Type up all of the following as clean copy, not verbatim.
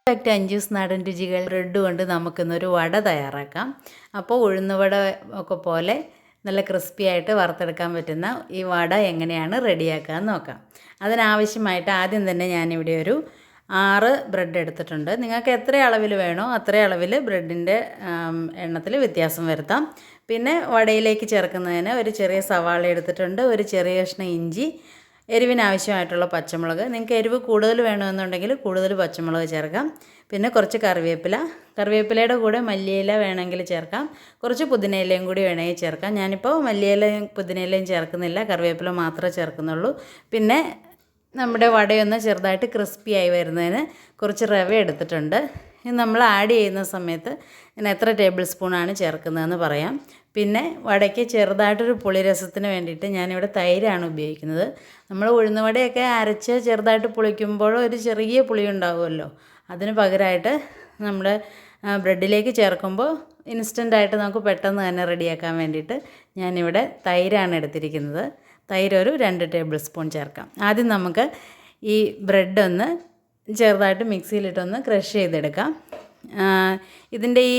Back to Anju's നാടൻ രുചികൾ. Bread കൊണ്ട് നമുക്കിന്നൊരു വട തയ്യാറാക്കാം. അപ്പോൾ ഉഴുന്നുവട ഒക്കെ പോലെ നല്ല ക്രിസ്പി ആയിട്ട് വറുത്തെടുക്കാൻ പറ്റുന്ന ഈ വട എങ്ങനെയാണ് റെഡിയാക്കാൻ നോക്കാം. അതിനാവശ്യമായിട്ട് ആദ്യം തന്നെ ഞാനിവിടെ ഒരു 6 ബ്രെഡ് എടുത്തിട്ടുണ്ട്. നിങ്ങൾക്ക് എത്ര അളവിൽ വേണോ അത്ര അളവിൽ ബ്രെഡിൻ്റെ എണ്ണത്തിൽ വ്യത്യാസം വരുത്താം. പിന്നെ വടയിലേക്ക് ചേർക്കുന്നതിന് ഒരു ചെറിയ സവാള എടുത്തിട്ടുണ്ട്, ഒരു ചെറിയ കഷ്ണം ഇഞ്ചി, എരിവിനാവശ്യമായിട്ടുള്ള പച്ചമുളക്. നിങ്ങൾക്ക് എരിവ് കൂടുതൽ വേണമെന്നുണ്ടെങ്കിൽ കൂടുതൽ പച്ചമുളക് ചേർക്കാം. പിന്നെ കുറച്ച് കറിവേപ്പിലയുടെ കൂടെ മല്ലിയില വേണമെങ്കിൽ ചേർക്കാം. കുറച്ച് പുതിനയിലയും കൂടി വേണമെങ്കിൽ ചേർക്കാം. ഞാനിപ്പോൾ മല്ലിയിലയും പുതിനയിലയും ചേർക്കുന്നില്ല, കറിവേപ്പില മാത്രമേ ചേർക്കുന്നുള്ളൂ. പിന്നെ നമ്മുടെ വടയൊന്ന് ചെറുതായിട്ട് ക്രിസ്പിയായി വരുന്നതിന് കുറച്ച് റവ എടുത്തിട്ടുണ്ട്. ഇത് നമ്മൾ ആഡ് ചെയ്യുന്ന സമയത്ത് ഞാൻ എത്ര ടേബിൾ സ്പൂണാണ് ചേർക്കുന്നതെന്ന് പറയാം. പിന്നെ വടയ്ക്ക് ചെറുതായിട്ടൊരു പുളിരസത്തിന് വേണ്ടിയിട്ട് ഞാനിവിടെ തൈരാണ് ഉപയോഗിക്കുന്നത്. നമ്മൾ ഉഴുന്നുവടയൊക്കെ അരച്ച് ചെറുതായിട്ട് പുളിക്കുമ്പോൾ ഒരു ചെറിയ പുളി ഉണ്ടാവുമല്ലോ, അതിന് പകരമായിട്ട് നമ്മൾ ബ്രെഡിലേക്ക് ചേർക്കുമ്പോൾ ഇൻസ്റ്റൻ്റായിട്ട് നമുക്ക് പെട്ടെന്ന് തന്നെ റെഡിയാക്കാൻ വേണ്ടിയിട്ട് ഞാനിവിടെ തൈരാണ് എടുത്തിരിക്കുന്നത്. തൈര് ഒരു 2 ടേബിൾ സ്പൂൺ ചേർക്കാം. ആദ്യം നമുക്ക് ഈ ബ്രെഡ് ഒന്ന് ചെറുതായിട്ട് മിക്സിയിലിട്ടൊന്ന് ക്രഷ് ചെയ്തെടുക്കാം. ഇതിൻ്റെ ഈ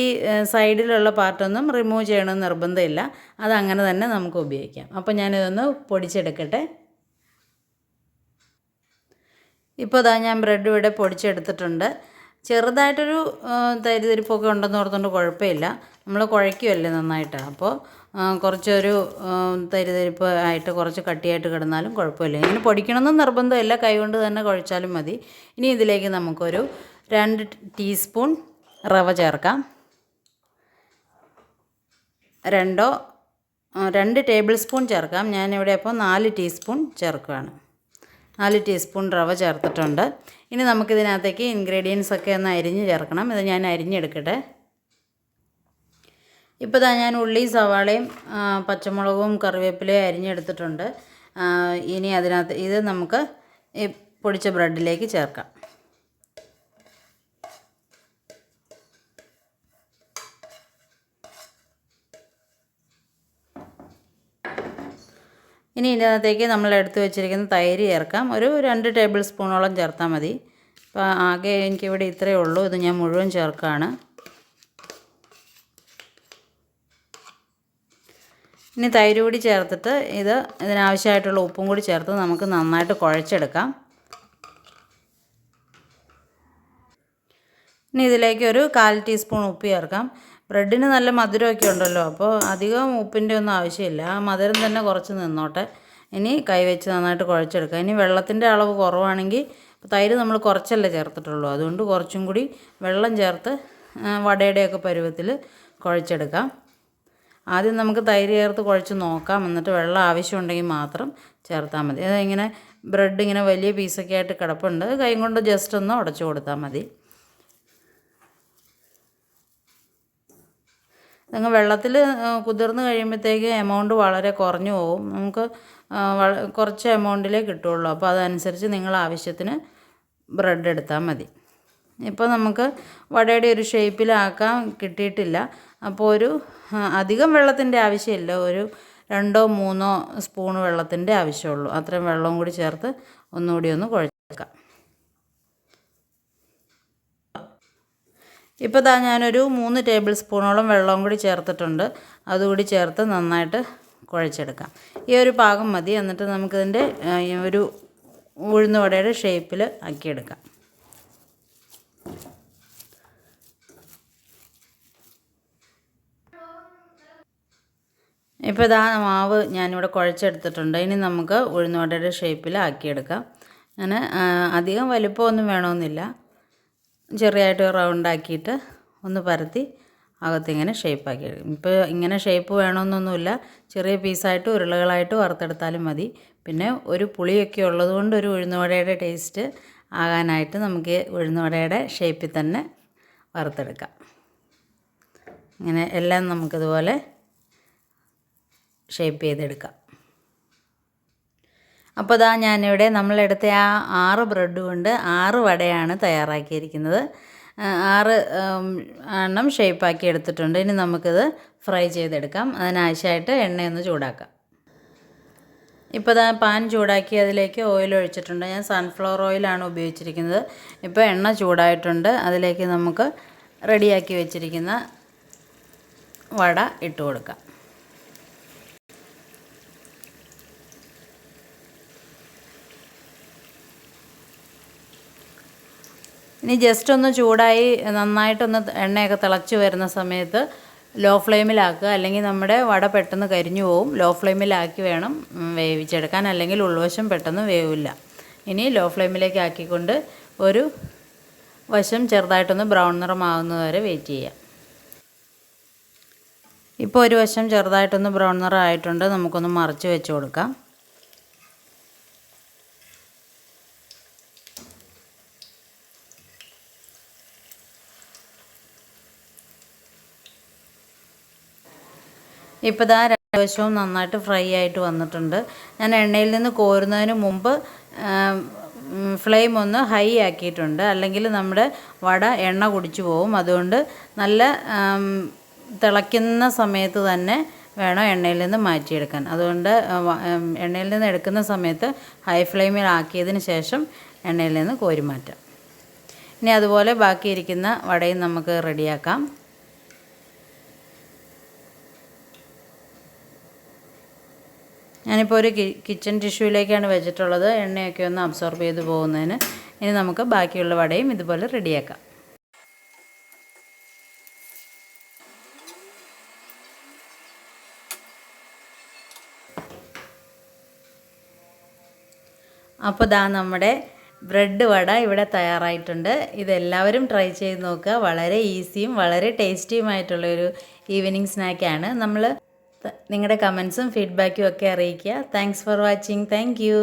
സൈഡിലുള്ള പാർട്ടൊന്നും റിമൂവ് ചെയ്യണമെന്ന് നിർബന്ധമില്ല, അതങ്ങനെ തന്നെ നമുക്ക് ഉപയോഗിക്കാം. അപ്പോൾ ഞാനിതൊന്ന് പൊടിച്ചെടുക്കട്ടെ. ഇപ്പോൾ ഞാൻ ബ്രെഡ് ഇവിടെ പൊടിച്ചെടുത്തിട്ടുണ്ട്. ചെറുതായിട്ടൊരു തരിതരിപ്പൊക്കെ ഉണ്ടെന്ന് ഓർത്തുകൊണ്ട് കുഴപ്പമില്ല, നമ്മൾ കുഴയ്ക്കുമല്ലേ നന്നായിട്ട്. അപ്പോൾ കുറച്ചൊരു തരിതരിപ്പ് ആയിട്ട് കുറച്ച് കട്ടിയായിട്ട് കിടന്നാലും കുഴപ്പമില്ല. ഇങ്ങനെ പൊടിക്കണമെന്ന് നിർബന്ധമില്ല, കൈകൊണ്ട് തന്നെ കുഴച്ചാലും മതി. ഇനി ഇതിലേക്ക് നമുക്കൊരു 2 ടീസ്പൂൺ റവ ചേർക്കാം. 2 ടേബിൾ സ്പൂൺ ചേർക്കാം. ഞാനിവിടെ അപ്പോൾ 4 ടീസ്പൂൺ ചേർക്കുകയാണ്. 4 ടീസ്പൂൺ റവ ചേർത്തിട്ടുണ്ട്. ഇനി നമുക്കിതിനകത്തേക്ക് ഇൻഗ്രീഡിയൻസ് ഒക്കെ ഒന്ന് അരിഞ്ഞ് ചേർക്കണം. ഇത് ഞാൻ അരിഞ്ഞെടുക്കട്ടെ. ഇപ്പോൾ ഞാൻ ഉള്ളിയും സവാളയും പച്ചമുളകും കറിവേപ്പിലയും അരിഞ്ഞെടുത്തിട്ടുണ്ട്. ഇനി അതിനകത്ത് ഇത് നമുക്ക് ഈ പൊടിച്ച ബ്രെഡിലേക്ക് ചേർക്കാം. ഇനി ഇതിനകത്തേക്ക് നമ്മൾ എടുത്ത് വെച്ചിരിക്കുന്ന തൈര് ചേർക്കാം. ഒരു 2 ടേബിൾ സ്പൂണോളം ചേർത്താൽ മതി. അപ്പോൾ ആകെ എനിക്കിവിടെ ഇത്രയേ ഉള്ളൂ, ഇത് ഞാൻ മുഴുവൻ ചേർക്കുകയാണ്. ഇനി തൈര് കൂടി ചേർത്തിട്ട് ഇതിനാവശ്യമായിട്ടുള്ള ഉപ്പും കൂടി ചേർത്ത് നമുക്ക് നന്നായിട്ട് കുഴച്ചെടുക്കാം. ഇനി ഇതിലേക്ക് ഒരു 1/4 ടീസ്പൂൺ ഉപ്പ് ചേർക്കാം. ബ്രെഡിന് നല്ല മധുരമൊക്കെ ഉണ്ടല്ലോ, അപ്പോൾ അധികം ഉപ്പിൻ്റെ ഒന്നും ആവശ്യമില്ല, ആ മധുരം തന്നെ കുറച്ച് നിന്നോട്ടെ. ഇനി കൈവച്ച് നന്നായിട്ട് കുഴച്ചെടുക്കാം. ഇനി വെള്ളത്തിൻ്റെ അളവ് കുറവാണെങ്കിൽ, തൈര് നമ്മൾ കുറച്ചല്ലേ ചേർത്തിട്ടുള്ളൂ, അതുകൊണ്ട് കുറച്ചും കൂടി വെള്ളം ചേർത്ത് വടയുടെയൊക്കെ പരുവത്തിൽ കുഴച്ചെടുക്കാം. ആദ്യം നമുക്ക് തൈര് ചേർത്ത് കുഴച്ച് നോക്കാം, എന്നിട്ട് വെള്ളം ആവശ്യമുണ്ടെങ്കിൽ മാത്രം ചേർത്താൽ മതി. അതിങ്ങനെ ബ്രെഡ് ഇങ്ങനെ വലിയ പീസൊക്കെ ആയിട്ട് കിടപ്പുണ്ട്, കൈ കൊണ്ട് ജസ്റ്റ് ഒന്ന് ഉടച്ചു കൊടുത്താൽ മതി. നിങ്ങൾ വെള്ളത്തിൽ കുതിർന്ന് കഴിയുമ്പോഴത്തേക്ക് എമൗണ്ട് വളരെ കുറഞ്ഞു പോകും. നമുക്ക് കുറച്ച് എമൗണ്ടിലേ കിട്ടുള്ളൂ. അപ്പോൾ അതനുസരിച്ച് നിങ്ങൾ ആവശ്യത്തിന് ബ്രെഡ് എടുത്താൽ മതി. ഇപ്പോൾ നമുക്ക് വടയുടെ ഒരു ഷേപ്പിലാക്കാൻ കിട്ടിയിട്ടില്ല, അപ്പോൾ ഒരു അധികം വെള്ളത്തിൻ്റെ ആവശ്യമില്ല, ഒരു 2-3 സ്പൂൺ വെള്ളത്തിൻ്റെ ആവശ്യമുള്ളൂ. അത്രയും വെള്ളവും കൂടി ചേർത്ത് ഒന്നുകൂടി ഒന്ന് കുഴച്ചെടുക്കാം. ഇപ്പോൾ ഞാനൊരു 3 ടേബിൾ സ്പൂണോളം വെള്ളവും കൂടി ചേർത്തിട്ടുണ്ട്. അതുകൂടി ചേർത്ത് നന്നായിട്ട് കുഴച്ചെടുക്കാം. ഈ ഒരു പാകം മതി. എന്നിട്ട് നമുക്കിതിൻ്റെ ഒരു ഉഴുന്നുവടയുടെ ഷേപ്പിൽ ആക്കിയെടുക്കാം. ഇപ്പോൾ മാവ് ഞാനിവിടെ കുഴച്ചെടുത്തിട്ടുണ്ട്. ഇനി നമുക്ക് ഉഴുന്നുവടയുടെ ഷേപ്പിൽ ആക്കിയെടുക്കാം. അങ്ങനെ അധികം വലിപ്പമൊന്നും വേണമെന്നില്ല, ചെറിയായിട്ട് റൗണ്ടാക്കിയിട്ട് ഒന്ന് പരത്തി അകത്തിങ്ങനെ ഷേപ്പാക്കി എടുക്കും. ഇപ്പോൾ ഇങ്ങനെ ഷേപ്പ് വേണമെന്നൊന്നുമില്ല, ചെറിയ പീസായിട്ട് ഉരുളകളായിട്ട് വറുത്തെടുത്താലും മതി. പിന്നെ ഒരു പുളിയൊക്കെ ഉള്ളതുകൊണ്ട് ഒരു ഉഴുന്നുവടയുടെ ടേസ്റ്റ് ആകാനായിട്ട് നമുക്ക് ഉഴുന്നുവടയുടെ ഷേപ്പിൽ തന്നെ വറുത്തെടുക്കാം. ഇങ്ങനെ എല്ലാം നമുക്കിതുപോലെ ഷേപ്പ് ചെയ്തെടുക്കാം. അപ്പോൾ ഞാനിവിടെ നമ്മളെടുത്ത ആ 6 ബ്രെഡ് കൊണ്ട് 6 വടയാണ് തയ്യാറാക്കിയിരിക്കുന്നത്. 6 എണ്ണം ഷേപ്പാക്കി എടുത്തിട്ടുണ്ട്. ഇനി നമുക്കിത് ഫ്രൈ ചെയ്തെടുക്കാം. അതിനാവശ്യമായിട്ട് എണ്ണയൊന്ന് ചൂടാക്കാം. ഇപ്പോൾ ദാ പാൻ ചൂടാക്കി അതിലേക്ക് ഓയിൽ ഒഴിച്ചിട്ടുണ്ട്. ഞാൻ സൺഫ്ലവർ ഓയിലാണ് ഉപയോഗിച്ചിരിക്കുന്നത്. ഇപ്പോൾ എണ്ണ ചൂടായിട്ടുണ്ട്. അതിലേക്ക് നമുക്ക് റെഡിയാക്കി വെച്ചിരിക്കുന്ന വട ഇട്ട് കൊടുക്കാം. ഇനി ജസ്റ്റ് ഒന്ന് ചൂടായി നന്നായിട്ടൊന്ന് എണ്ണയൊക്കെ തിളച്ച് വരുന്ന സമയത്ത് ലോ ഫ്ലെയിമിലാക്കുക, അല്ലെങ്കിൽ നമ്മുടെ വട പെട്ടെന്ന് കരിഞ്ഞു പോവും. ലോ ഫ്ലെയിമിലാക്കി വേണം വേവിച്ചെടുക്കാൻ, അല്ലെങ്കിൽ ഉൾവശം പെട്ടെന്ന് വേവില്ല. ഇനി ലോ ഫ്ലെയിമിലേക്ക് ആക്കിക്കൊണ്ട് ഒരു വശം ചെറുതായിട്ടൊന്ന് ബ്രൗൺ നിറമാകുന്നത് വരെ വെയിറ്റ് ചെയ്യാം. ഇപ്പോൾ ഒരു വശം ചെറുതായിട്ടൊന്ന് ബ്രൗൺ നിറം ആയിട്ടുണ്ട്. നമുക്കൊന്ന് മറിച്ച് വെച്ച് കൊടുക്കാം. ഇപ്പോൾ ദാ രണ്ട് വശവും നന്നായിട്ട് ഫ്രൈ ആയിട്ട് വന്നിട്ടുണ്ട്. ഞാൻ എണ്ണയിൽ നിന്ന് കോരുന്നതിന് മുമ്പ് ഫ്ലെയിം ഒന്ന് ഹൈ ആക്കിയിട്ടുണ്ട്, അല്ലെങ്കിൽ നമ്മുടെ വട എണ്ണ കുടിച്ചു പോകും. അതുകൊണ്ട് നല്ല തിളയ്ക്കുന്ന സമയത്ത് തന്നെ വേണം എണ്ണയിൽ നിന്ന് മാറ്റിയെടുക്കാൻ. അതുകൊണ്ട് എണ്ണയിൽ നിന്ന് എടുക്കുന്ന സമയത്ത് ഹൈ ഫ്ലെയിമിലാക്കിയതിന് ശേഷം എണ്ണയിൽ നിന്ന് കോരി മാറ്റാം. ഇനി അതുപോലെ ബാക്കിയിരിക്കുന്ന വടയും നമുക്ക് റെഡിയാക്കാം. ഞാനിപ്പോൾ ഒരു കിച്ചൺ ടിഷ്യൂവിലേക്കാണ് വെച്ചിട്ടുള്ളത്, എണ്ണയൊക്കെ ഒന്ന് അബ്സോർബ് ചെയ്ത് പോകുന്നതിന്. ഇനി നമുക്ക് ബാക്കിയുള്ള വടയും ഇതുപോലെ റെഡിയാക്കാം. അപ്പോൾ ദാ നമ്മുടെ ബ്രെഡ് വട ഇവിടെ തയ്യാറായിട്ടുണ്ട്. ഇതെല്ലാവരും ട്രൈ ചെയ്ത് നോക്കുക. വളരെ ഈസിയും വളരെ ടേസ്റ്റിയുമായിട്ടുള്ളൊരു ഈവനിങ് സ്നാക്കാണ്. നിങ്ങളുടെ കമൻസും ഫീഡ്ബാക്കും ഒക്കെ അറിയിക്കുക. Thanks for watching. Thank you.